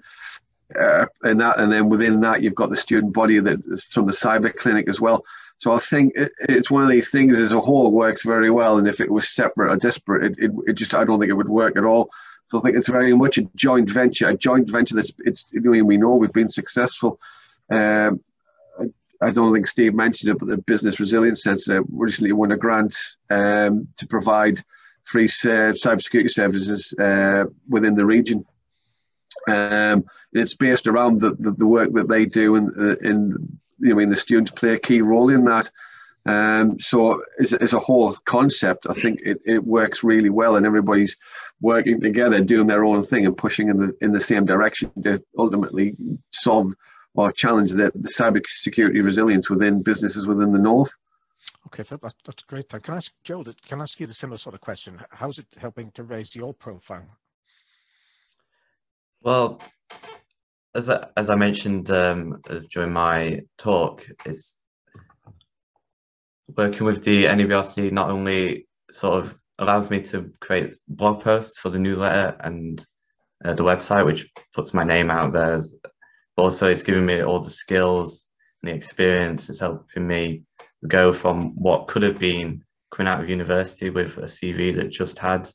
and then within that you've got the student body that's from the cyber clinic as well. So I think it's one of these things as a whole works very well, and if it was separate or disparate, it just, I don't think it would work at all. So I think it's very much a joint venture that's, we know we've been successful. I don't think Steve mentioned it, but the Business Resilience Centre recently won a grant to provide free cybersecurity services within the region. It's based around the work that they do, and the students play a key role in that. So as a whole concept, I think it works really well, and everybody's working together, doing their own thing and pushing in the same direction to ultimately solve or challenge the cybersecurity resilience within businesses within the North. Okay, that's great. Can I ask Joe, can I ask you the similar sort of question? How's it helping to raise your profile? Well, as I mentioned during my talk, is working with the Nebrc not only sort of allows me to create blog posts for the newsletter and the website, which puts my name out there, but also it's giving me all the skills and the experience. It's helping me go from what could have been coming out of university with a CV that just had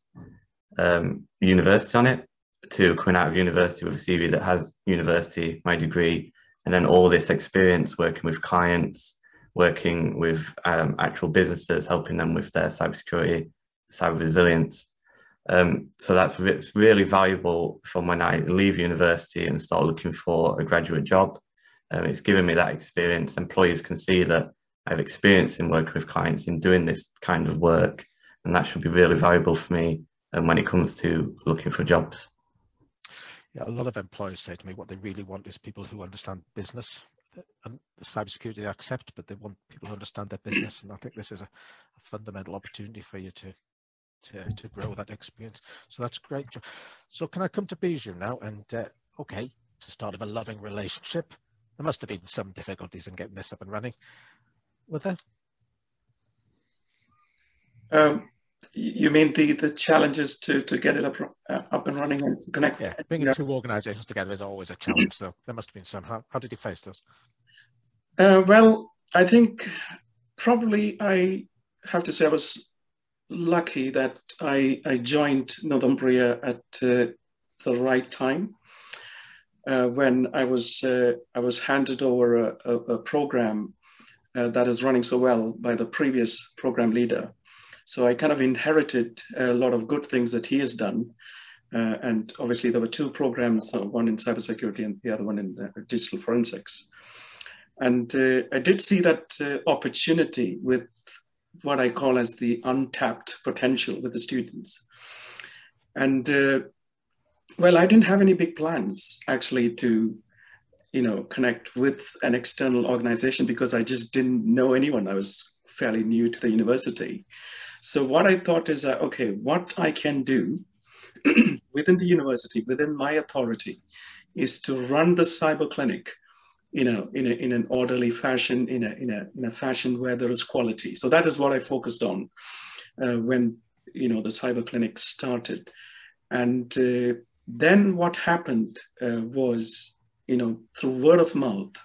university on it, to coming out of university with a CV that has university, my degree, and then all this experience working with clients, working with actual businesses, helping them with their cybersecurity, cyber resilience. So it's really valuable from when I leave university and start looking for a graduate job. It's given me that experience. Employers can see that I have experience in working with clients in doing this kind of work, and that should be really valuable for me when it comes to looking for jobs. Yeah, a lot of employers say to me what they really want is people who understand business and the cybersecurity they accept, but they want people who understand their business, and I think this is a fundamental opportunity for you to grow that experience. So that's great. So can I come to Bijou now? And okay, to start a loving relationship, there must have been some difficulties in getting this up and running. Were there? You mean the challenges to get it up and running and to connect? Yeah, bringing two organizations together is always a challenge, so there must have been some. How did you face those? Well, I think probably I have to say I was lucky that I joined Northumbria at the right time. When I was handed over a program that is running so well by the previous program leader. So I kind of inherited a lot of good things that he has done. And obviously there were two programs, one in cybersecurity and the other one in digital forensics. And I did see that opportunity with what I call as the untapped potential with the students. And well, I didn't have any big plans actually to, connect with an external organization because I just didn't know anyone. I was fairly new to the university. So what I thought is that, okay, what I can do within the university, within my authority, is to run the cyber clinic, in an orderly fashion, in a fashion where there is quality. So that is what I focused on when the cyber clinic started. And then what happened was, through word of mouth,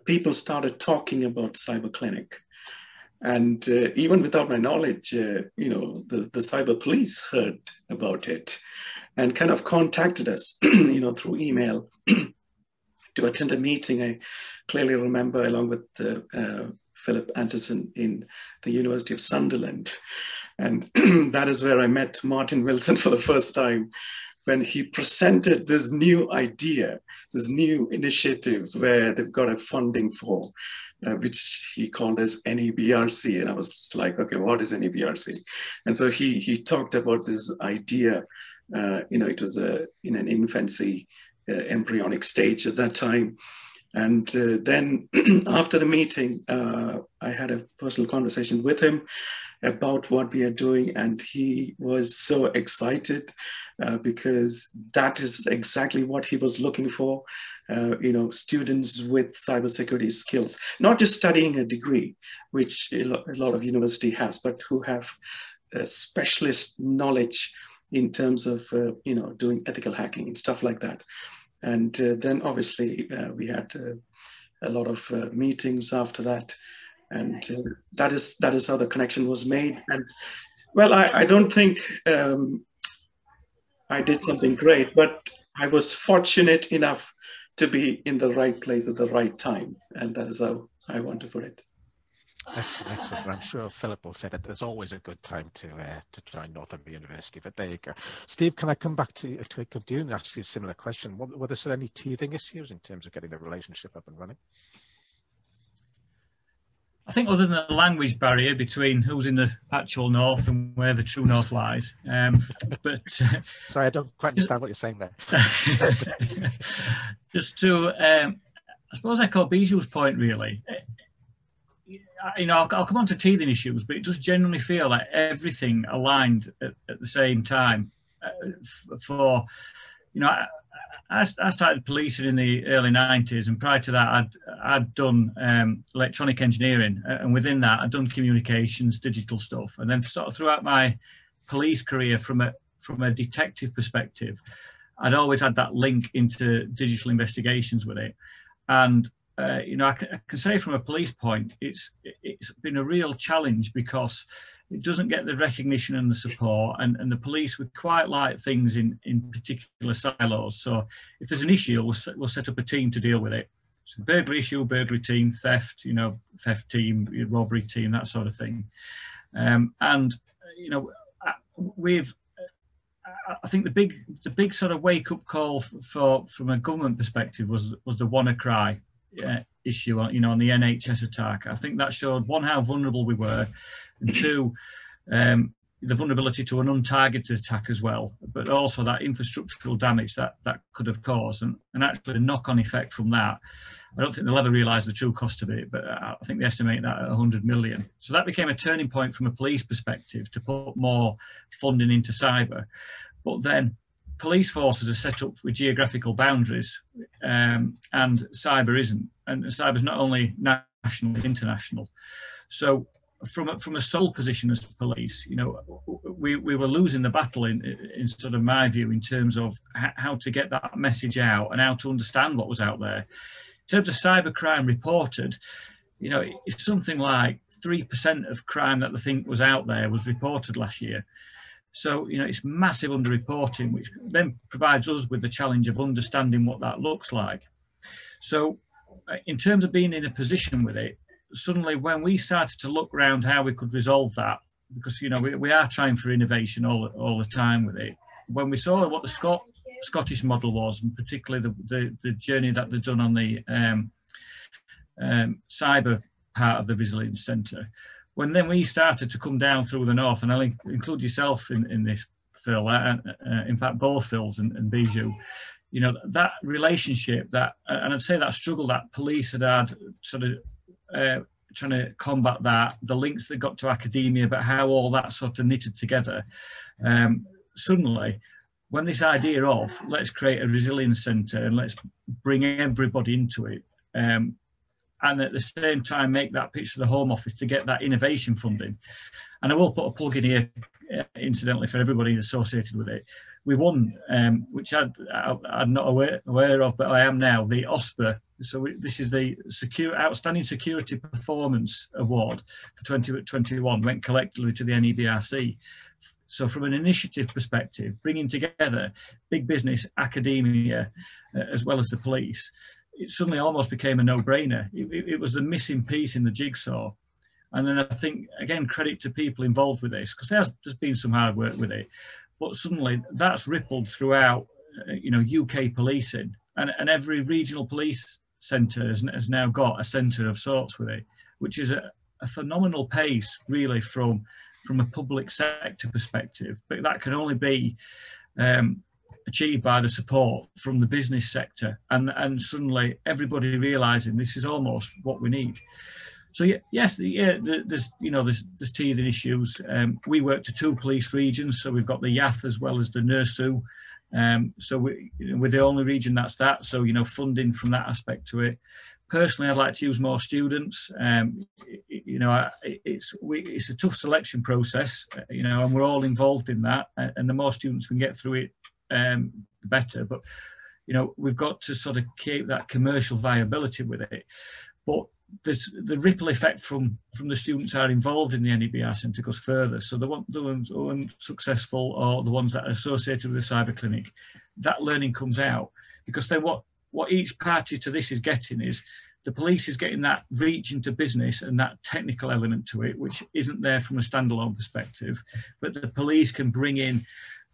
people started talking about cyber clinic. And even without my knowledge, the cyber police heard about it and kind of contacted us, through email to attend a meeting. I clearly remember, along with Philip Anderson in the University of Sunderland. And that is where I met Martin Wilson for the first time, when he presented this new idea, this new initiative where they've got a funding for, which he called as Nebrc. And I was like, okay, what is Nebrc? And so he talked about this idea. It was in an infancy, embryonic stage at that time. And then after the meeting, I had a personal conversation with him about what we are doing. And he was so excited because that is exactly what he was looking for. Students with cybersecurity skills, not just studying a degree, which a lot of university has, but who have specialist knowledge in terms of, doing ethical hacking and stuff like that. And then obviously we had a lot of meetings after that. And that is how the connection was made. And well, I don't think I did something great, but I was fortunate enough to be in the right place at the right time. And that is how I want to put it. Excellent, excellent. I'm sure Philip will say that there's always a good time to join Northumbria University, but there you go. Steve, can I come back to you and ask you a similar question? Were there any teething issues in terms of getting the relationship up and running? I think other than the language barrier between who's in the actual north and where the true north lies. But sorry, I don't quite understand what you're saying there. Just to, I suppose, echo Biju's point, really. You know, I'll come on to teething issues, but it does generally feel like everything aligned at the same time. For, you know, I started policing in the early 90s, and prior to that, I'd done electronic engineering, and within that, I'd done communications, digital stuff, and then sort of throughout my police career, from a detective perspective, I'd always had that link into digital investigations with it, and you know, I can say from a police point, it's been a real challenge because it doesn't get the recognition and the support, and the police would quite like things in particular silos. So if there's an issue, we'll set up a team to deal with it. So burglary issue, burglary team, theft, you know, theft team, robbery team, that sort of thing. And you know, I think the big sort of wake up call from a government perspective was the WannaCry issue, you know, on the NHS attack. I think that showed, one, how vulnerable we were, and two, the vulnerability to an untargeted attack as well, but also that infrastructural damage that could have caused, and actually the knock-on effect from that. I don't think they'll ever realise the true cost of it, but I think they estimate that at 100 million. So that became a turning point from a police perspective to put more funding into cyber. But then police forces are set up with geographical boundaries, and cyber isn't. And cyber's not only national, it's international. So from a sole position as police, you know, we were losing the battle in sort of my view, in terms of how to get that message out and how to understand what was out there. In terms of cybercrime reported, you know, it's something like 3% of crime that they think was out there was reported last year. So, you know, it's massive underreporting, which then provides us with the challenge of understanding what that looks like. So in terms of being in a position with it, suddenly when we started to look around how we could resolve that, because, you know, we are trying for innovation all the time with it. When we saw what the Scottish model was, and particularly the journey that they've done on the cyber part of the Resilience Centre, when we started to come down through the north, and I'll include yourself in this, Phil, in fact, both Phils and Biju, you know, that relationship, that, and I'd say that struggle that police had sort of trying to combat that, the links that got to academia, but how all that sort of knitted together. Suddenly, when this idea of let's create a resilience centre and let's bring everybody into it, and at the same time make that pitch to the Home Office to get that innovation funding. And I will put a plug in here, incidentally, for everybody associated with it. We won, which I'm not aware of, but I am now, the OSPA. So this is the Outstanding Security Performance Award for 2021, went collectively to the NEBRC. So from an initiative perspective, bringing together big business, academia, as well as the police, it suddenly almost became a no-brainer. It was the missing piece in the jigsaw. And then I think, again, credit to people involved with this, because there's been some hard work with it. But suddenly that's rippled throughout, you know, UK policing. And every regional police centre has now got a centre of sorts with it, which is a phenomenal pace, really, from a public sector perspective. But that can only be achieved by the support from the business sector, and suddenly everybody realising this is almost what we need. So yes, there's teething issues. We work to 2 police regions, so we've got the YAF as well as the NERSU. So we're the only region that's that. So, you know, funding from that aspect to it. Personally, I'd like to use more students. You know, it's a tough selection process, you know, and we're all involved in that. And the more students we can get through it, the better. But you know, we've got to sort of keep that commercial viability with it. But there's the ripple effect from the students who are involved in the NEBR Centre goes further. So the ones who are successful, or the ones that are associated with the cyber clinic, that learning comes out, because then what each party to this is getting is the police is getting that reach into business and that technical element to it, which isn't there from a standalone perspective, but the police can bring in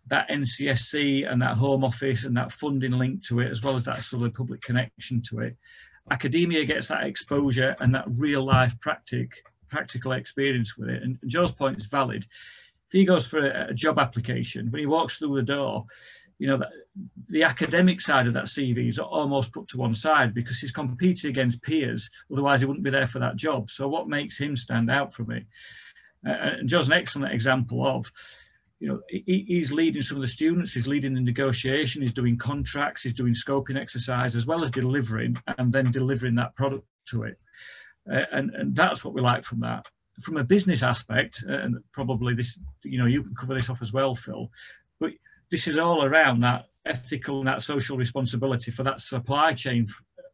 that NCSC and that Home Office and that funding link to it, as well as that sort of public connection to it. Academia gets that exposure and that real life practical experience with it. And Joe's point is valid. If he goes for a job application, when he walks through the door, you know, the academic side of that CV is almost put to one side because he's competing against peers. Otherwise, he wouldn't be there for that job. So what makes him stand out from it? And Joe's an excellent example of, you know, he's leading some of the students, he's leading the negotiation, he's doing contracts, he's doing scoping exercise, as well as delivering, and then delivering that product to it. And that's what we like from that. From a business aspect, and probably this, you know, you can cover this off as well, Phil, but this is all around that ethical and that social responsibility for that supply chain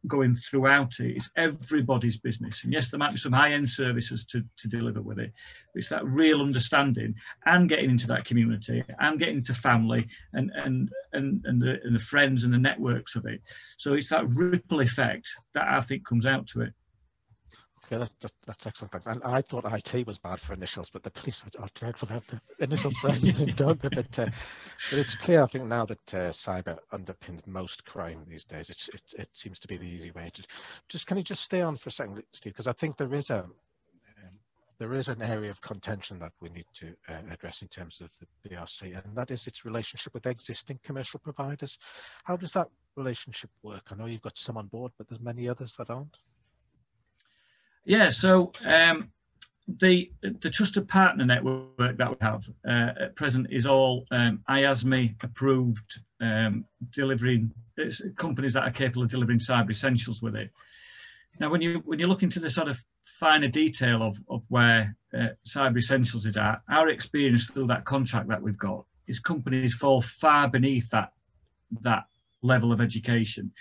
going throughout it. It's everybody's business. And yes, there might be some high-end services to deliver with it. But it's that real understanding and getting into that community and getting into family and the friends and the networks of it. So it's that ripple effect that I think comes out to it. Okay, that's excellent. And I thought IT was bad for initials, but the police are dreadful to have the initials for anything, don't they? But it's clear, I think, now that cyber underpins most crime these days. It seems to be the easy way. Can you just stay on for a second, Steve? Because I think there is an area of contention that we need to address in terms of the BRC, and that is its relationship with existing commercial providers. How does that relationship work? I know you've got some on board, but there's many others that aren't. Yeah, so the trusted partner network that we have at present is all IASME approved delivering companies that are capable of delivering cyber essentials with it. Now, when you look into the sort of finer detail of where cyber essentials is at, our experience through that contract that we've got is companies fall far beneath that level of education.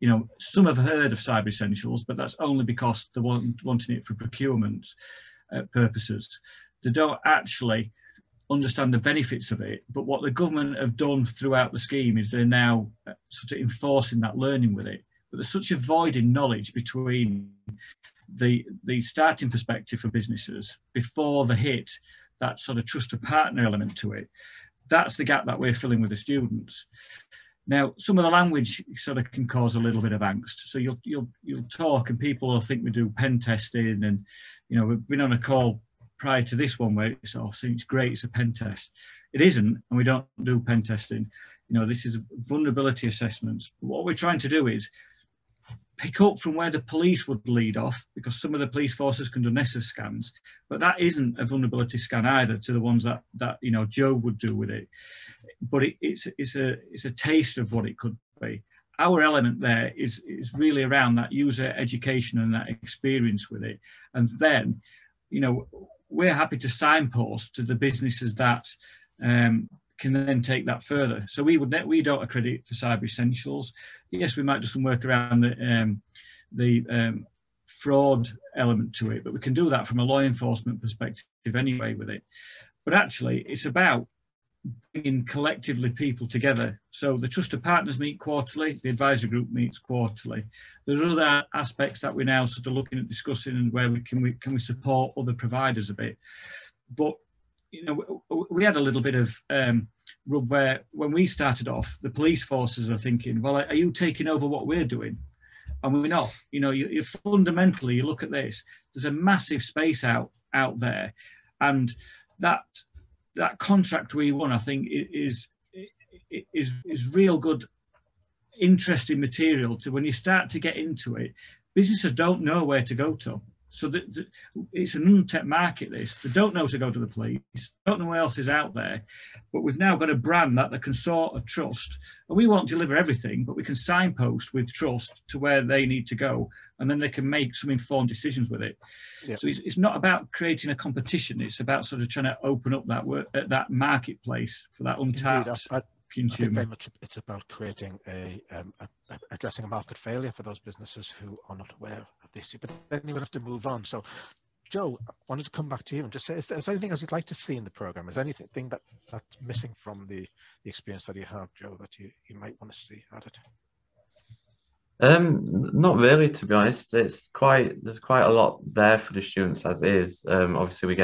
You know, some have heard of cyber essentials, but that's only because they're wanting it for procurement purposes. They don't actually understand the benefits of it. But what the government have done throughout the scheme is they're now sort of enforcing that learning with it. But there's such a void in knowledge between the starting perspective for businesses before they hit that sort of trusted partner element to it. That's the gap that we're filling with the students. Now, some of the language sort of can cause a little bit of angst. So you'll talk and people will think we do pen testing, and you know, we've been on a call prior to this one where it's it's great, it's a pen test. It isn't, and we don't do pen testing. You know, this is vulnerability assessments. What we're trying to do is pick up from where the police would lead off, because some of the police forces can do Nessus scans, but that isn't a vulnerability scan either to the ones that you know Joe would do with it. But it's a taste of what it could be. Our element there is really around that user education and that experience with it. And then, you know, we're happy to signpost to the businesses that can then take that further. So we don't accredit for cyber essentials. Yes, we might do some work around the fraud element to it, but we can do that from a law enforcement perspective anyway with it. But actually, it's about bringing collectively people together. So the trusted partners meet quarterly, the advisor group meets quarterly. There's other aspects that we're now sort of looking at discussing, and where can we support other providers a bit. But you know, we had a little bit of rub where when we started off, the police forces are thinking, well, are you taking over what we're doing? And we're not. You know, you fundamentally, you look at this, there's a massive space out there, and that contract we won, I think, is real good, interesting material to when you start to get into it. Businesses don't know where to go to. So it's an untapped market, this. They don't know to go to the police, don't know what else is out there. But we've now got a brand that they can sort of trust. And we won't deliver everything, but we can signpost with trust to where they need to go. And then they can make some informed decisions with it. Yeah. So it's not about creating a competition. It's about sort of trying to open up that marketplace for that untapped. consumer. I think very much it's about creating addressing a market failure for those businesses who are not aware of this. But then you would have to move on. So, Joe, I wanted to come back to you and just say, is there anything else you'd like to see in the program? Is there anything that's missing from the experience that you have, Joe, that you might want to see added? Not really, to be honest. There's quite a lot there for the students as is. Obviously, we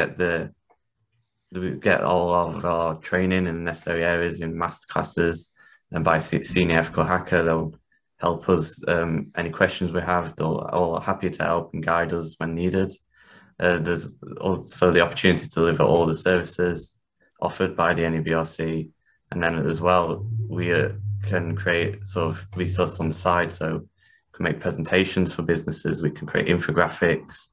get all of our training in the necessary areas in masterclasses, and by senior ethical hacker, they'll help us. Any questions we have, they're all happy to help and guide us when needed. There's also the opportunity to deliver all the services offered by the Nebrc, and then as well we can create sort of resources on the side. So we can make presentations for businesses, we can create infographics,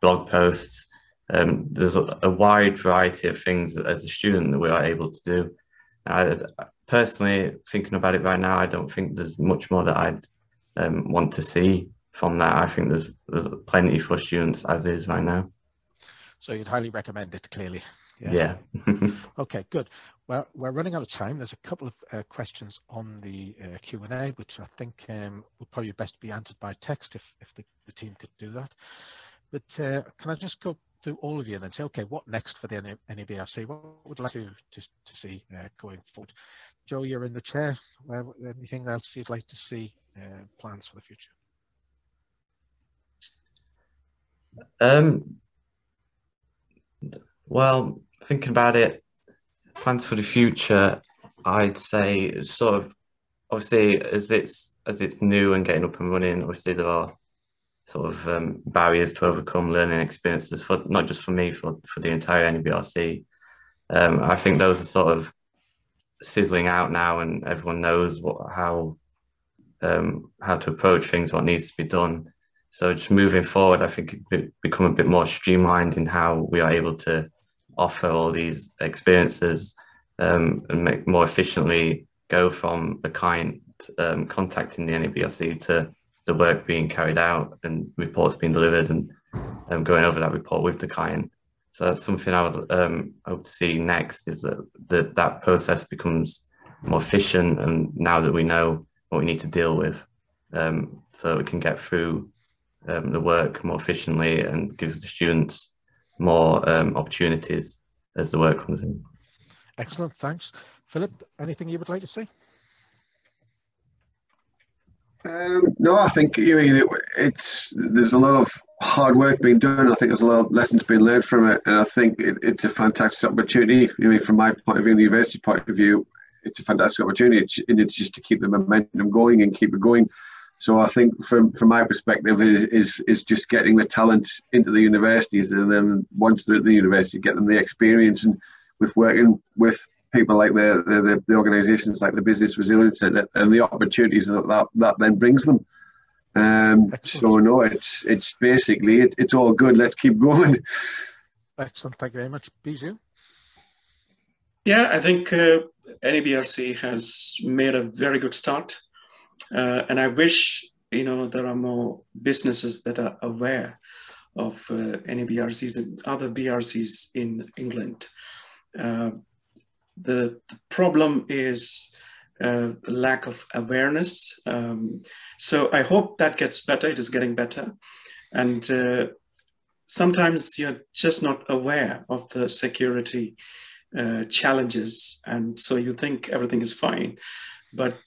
blog posts. There's a wide variety of things as a student that we are able to do. I personally, thinking about it right now, I don't think there's much more that I'd want to see from that. I think there's plenty for students as is right now. So you'd highly recommend it, clearly. Yeah. Okay, good. Well, we're running out of time. There's a couple of questions on the Q&A, which I think would probably best be answered by text if the team could do that. But can I just go through all of you and then say, okay, what next for the Nebrc? What would you like to see going forward? Joe, you're in the chair. Anything else you'd like to see plans for the future? Well, thinking about it, plans for the future, I'd say sort of, obviously as it's new and getting up and running, obviously there are sort of barriers to overcome, learning experiences for not just for me, for the entire Nebrc. I think those are sort of sizzling out now, and everyone knows how to approach things, what needs to be done. So just moving forward, I think it become a bit more streamlined in how we are able to offer all these experiences and make more efficiently go from a client contacting the Nebrc to the work being carried out and reports being delivered and going over that report with the client. So that's something I would hope to see next, is that process becomes more efficient, and now that we know what we need to deal with, so we can get through the work more efficiently and gives the students more opportunities as the work comes in. Excellent, thanks. Philip, anything you would like to say? No, I think there's a lot of hard work being done. I think there's a lot of lessons being learned from it, and I think it's a fantastic opportunity. From my point of view, the university point of view, it's a fantastic opportunity. It's just to keep the momentum going and keep it going. So I think from my perspective is just getting the talent into the universities, and then once they're at the university, get them the experience, and with working with people like the organisations like the Business Resilience Centre and the opportunities that then brings them. So no, it's basically it's all good. Let's keep going. Excellent, thank you very much. Bijou? Yeah, I think Nebrc has made a very good start. And I wish, there are more businesses that are aware of Nebrcs and other BRCs in England. The problem is the lack of awareness. So I hope that gets better. It is getting better. And sometimes you're just not aware of the security challenges. And so you think everything is fine. But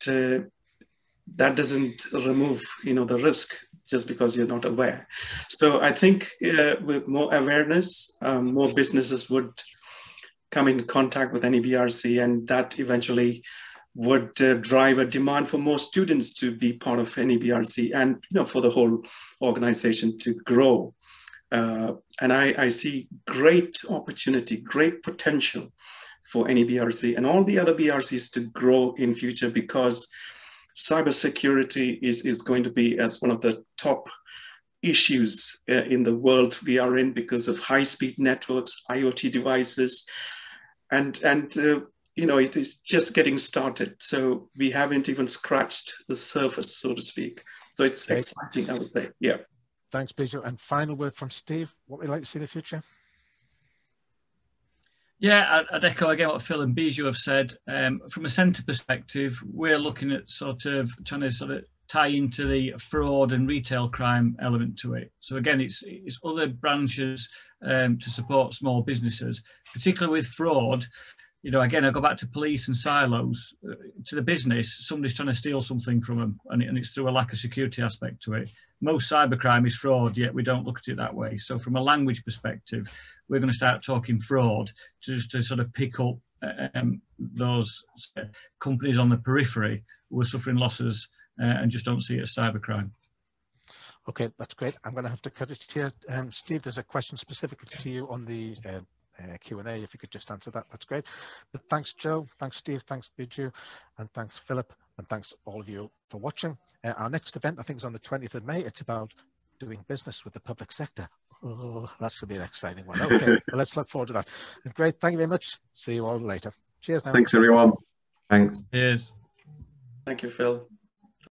that doesn't remove, the risk just because you're not aware. So I think with more awareness, more businesses would come in contact with Nebrc, and that eventually would drive a demand for more students to be part of Nebrc, and for the whole organization to grow. And I see great opportunity, great potential for Nebrc and all the other BRCs to grow in future, because cybersecurity is going to be as one of the top issues in the world we are in, because of high-speed networks, IoT devices, and it is just getting started. So we haven't even scratched the surface, so to speak. So it's exciting, I would say. Yeah. Thanks, Bijou. And final word from Steve. What would you like to see in the future? Yeah, I'd echo again what Phil and Bijou have said. From a centre perspective, we're looking at trying to tie into the fraud and retail crime element to it. So again, it's other branches to support small businesses, particularly with fraud. You know, again, I go back to police and silos. To the business, somebody's trying to steal something from them, and it's through a lack of security aspect to it. Most cybercrime is fraud, yet we don't look at it that way. So from a language perspective, we're going to start talking fraud to sort of pick up those companies on the periphery who are suffering losses and just don't see it as cybercrime. Okay, that's great. I'm going to have to cut it here. Steve, there's a question specifically to you on the Q&A. If you could just answer that, that's great. But thanks, Joe. Thanks, Steve. Thanks, Bijou. And thanks, Philip. And thanks all of you for watching. Our next event, I think, is on the 20th of May. It's about doing business with the public sector. Oh, that should be an exciting one. Okay, well, let's look forward to that. And great. Thank you very much. See you all later. Cheers now. Thanks, everyone. Thanks. Cheers. Thank you, Phil.